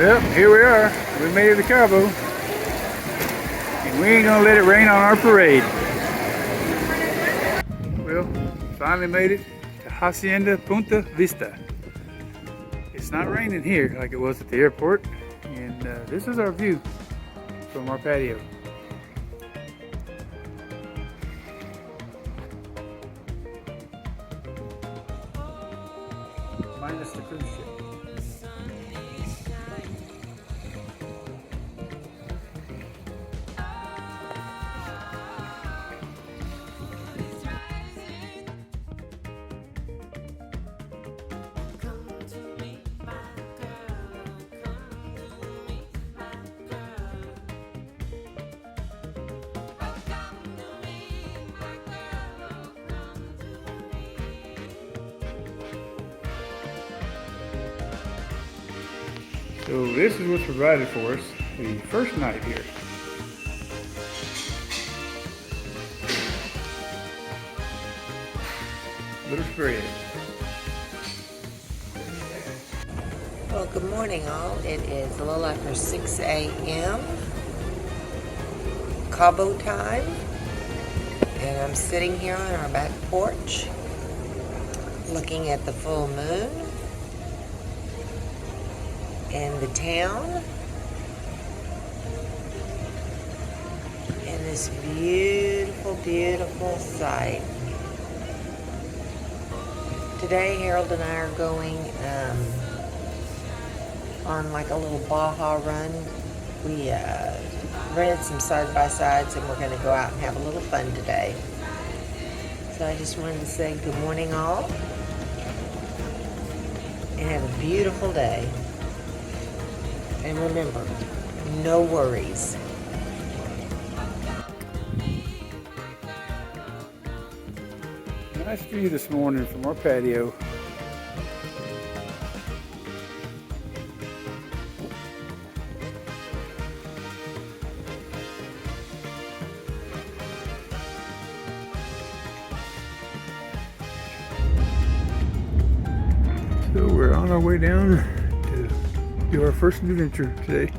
Well, here we are. We made it to Cabo. And we ain't gonna let it rain on our parade. Well, finally made it to Hacienda Punta Vista. It's not raining here like it was at the airport. And this is our view from our patio. Minus the cruise ship. So this is what's provided for us the first night here. Little spread. Well, good morning all. It is a little after 6 a.m. Cabo time. And I'm sitting here on our back porch looking at the full moon and the town and this beautiful, beautiful sight. Today, Harold and I are going on like a little Baja run. We rented some side-by-sides and we're going to go out and have a little fun today. So I just wanted to say good morning all and have a beautiful day. And remember, no worries. Nice view this morning from our patio. So we're on our way down to do our first adventure today.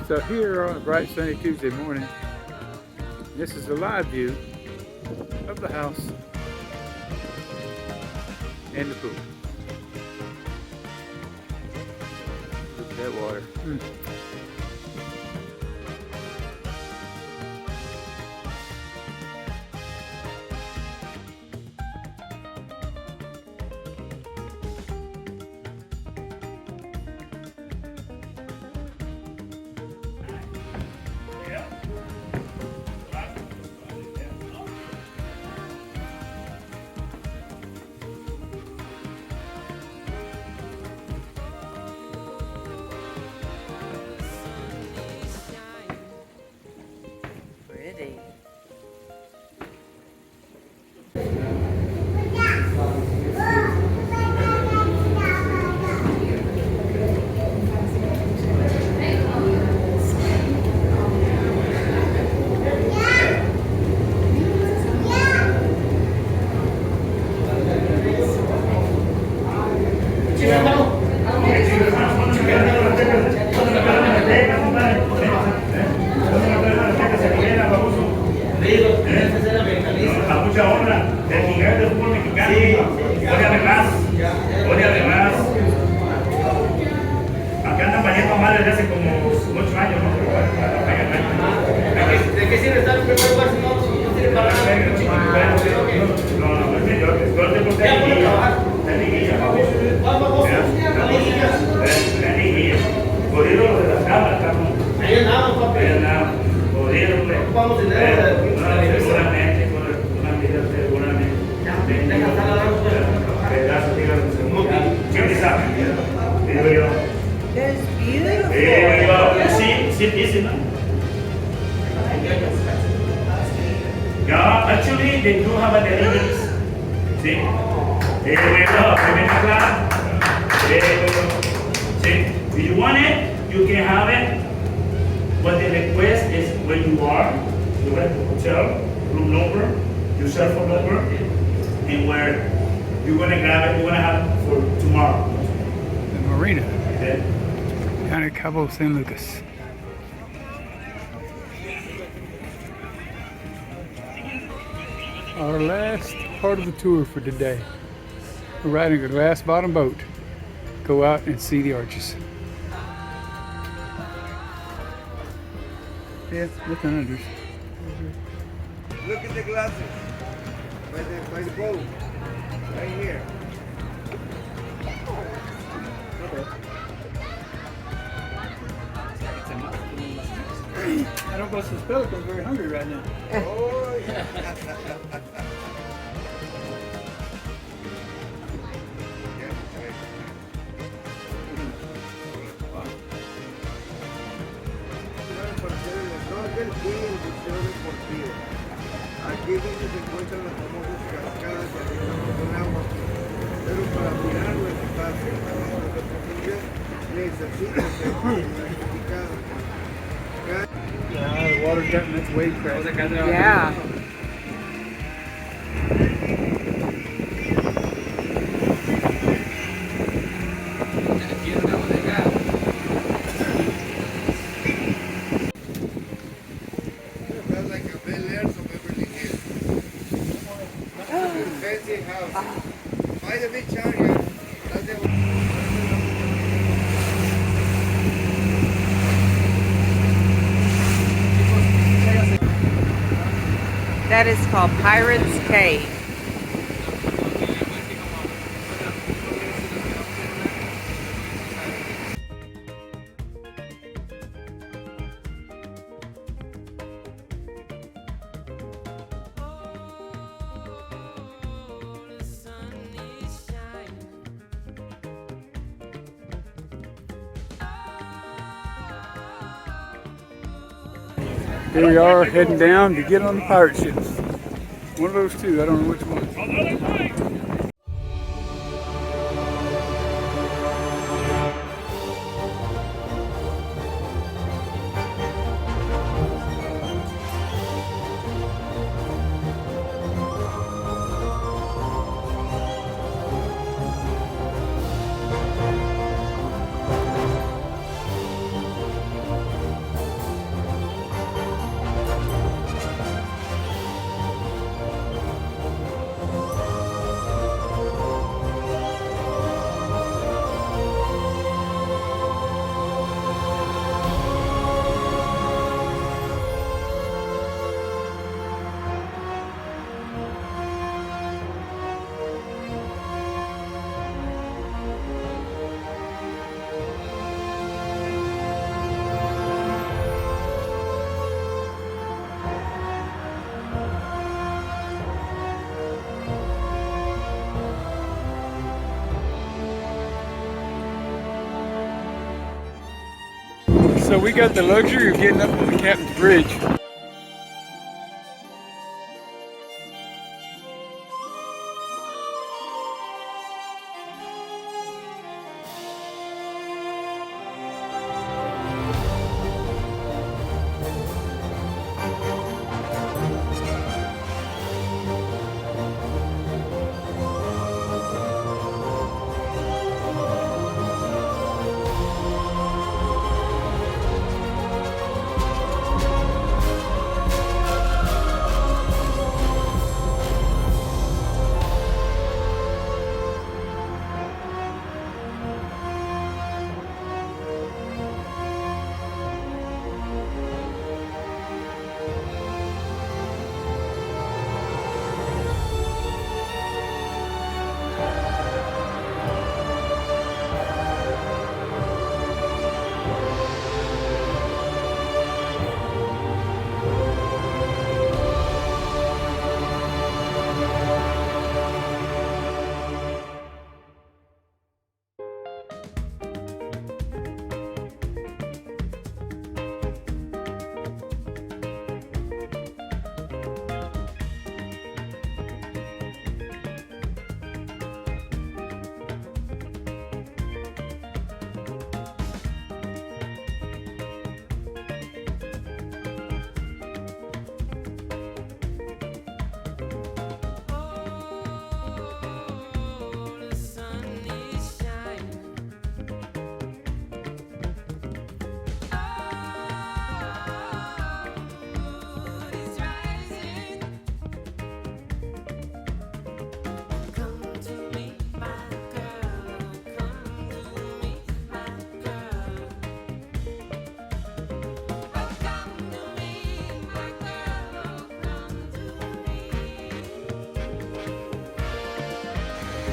So here on a bright sunny Tuesday morning, this is a live view of the house and the pool. Look at that water. Pretty. A mucha honra del gigante del fútbol mexicano. Hoy además, acá andan valiendo mal desde hace como 8 años, ¿no? ¿De qué sirve estar en primer lugar si no sirve para nada? No, es mejor. Después de la liguilla. La liguilla. La liguilla. Jodido los de las cámaras, cabrón. Ahí andamos, papi. Ahí andamos. Jodido, hombre. Ocupamos dinero de la Seguramente, seguramente. Deja estar hablando. Pedazo, dígame. ¿Quién sabe? Digo yo. It's beautiful. Here we go. See this, you know? Yeah, actually, they do have a deliveries. See? Here we go. Primer class. There we go. See? If you want it, you can have it. But the request is where you are, you rent the hotel, room number, your cell phone number, and where you're gonna grab it, you're gonna have it for tomorrow. The marina Okay? down at Cabo San Lucas. Our last part of the tour for today. We're riding a glass bottom boat. Go out and see the arches. Yeah, nothing under. Look at the glasses by the boat, right here. I don't go to spell because I'm very hungry right now. Oh, yeah. Aquí es donde se encuentran las famosas cascadas de arriba con agua, pero para mirar lo que pasa a nuestra profundidad necesita ser identificada. Yeah, the water's gotten its wave crash. Yeah. That's like a Bel Air of Beverly Hills. Fancy house. By the beach area. That's the That is called Pirate's Cave. Here we are heading down to get on the pirate ships. One of those two, I don't know which one. So we got the luxury of getting up on the captain's bridge.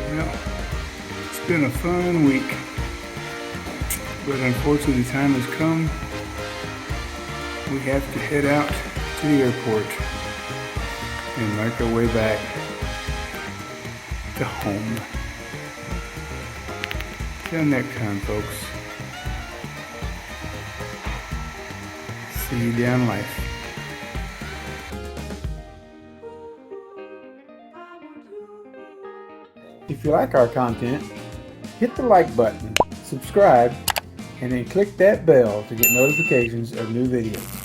Well, it's been a fun week, but unfortunately the time has come. We have to head out to the airport and make our way back to home. Till next time, folks. See you down life. If you like our content, hit the like button, subscribe, and then click that bell to get notifications of new videos.